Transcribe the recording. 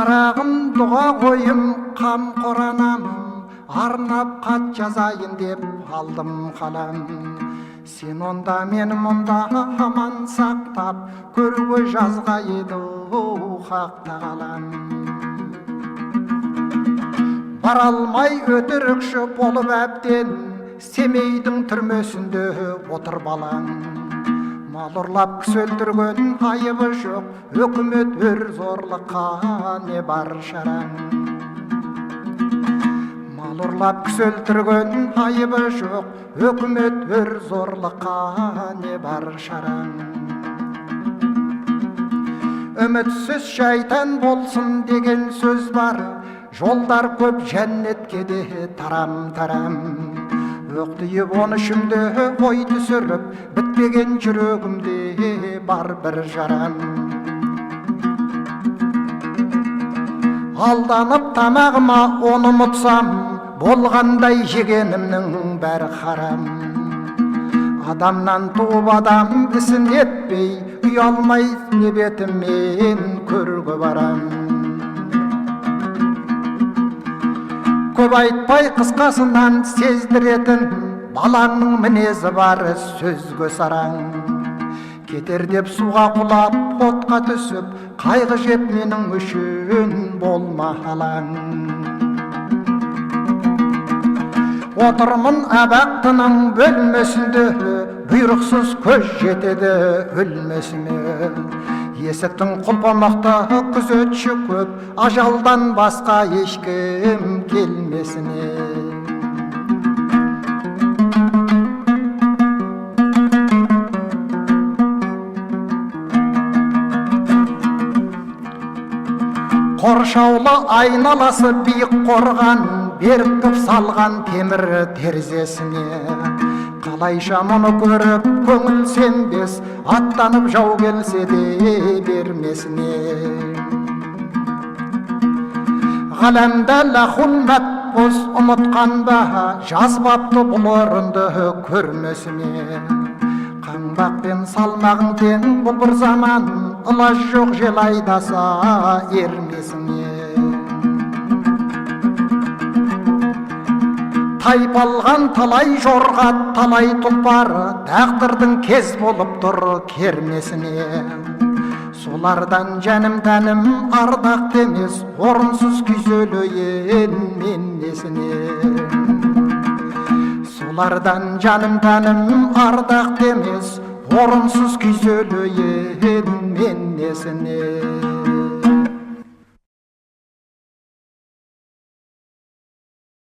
шырағым дұға қойым қамқор анам, арнап хат жазайын деп алдым қалам. Сен онда мен мұнда аман сақтап, көрге жазға еді хақта қалам. Бара алмай өтірікші болып әбден, Семейдің түрмесінде отыр балам. Мал ұрлап кісі өлтірген айыбы жоқ, өкімет өр зорлыққа не бар шараң. Мал ұрлап кісі өлтірген айыбы жоқ, өкімет өр зорлыққа не бар шараң. Үмітсіз шайтан болсын деген сөз бар, жолдар көп жәннетке де тарам-тарам. Өқтиіп оны ішімде ой түсіріп, бітпеген жүрегімде бар бір жарам. Алданып тамағыма оны ұмытсам, болғандай жегенімнің бәрі харам. Адамнан туып адам ісін етпей, ұялмай не бетіммен көрге барам. Көп айтпай қысқасынан сездіретін, балаңның мінезі бар сөзге сараң. Кетер деп суға құлап, отқа түсіп, қайғы жеп менің үшін болма алаң. Отырмын абақтының бөлмесінде, бұйрықсыз көз жетеді өлмесіме. Есіктің құлпамақта күзетші көп, ажалдан басқа ешкім келмесіне. Қоршаулы айналасы биік қорған, беркіп салған темір терезесіне. Қалайша мұны көріп көңіл сенбес, аттанып жау келсе де бермесіне. Ғаламда лахул мәтбұз ұмытқан ба, жазбапты бұл орынды көрмесіне. Қаңбақ пен салмағың тең бұл бір заман, ылаж жоқ жел айдаса ермесіне. Тайпалған талай жорға, талай тұлпар, тағдырдың кез болып тұр кермесіне. Солардан жәнім тәнім ардақ емес, орынсыз күйзелейін мен несіне. Солардан жаным тәнім ардақ емес, орынсыз күйзелейін мен несіне.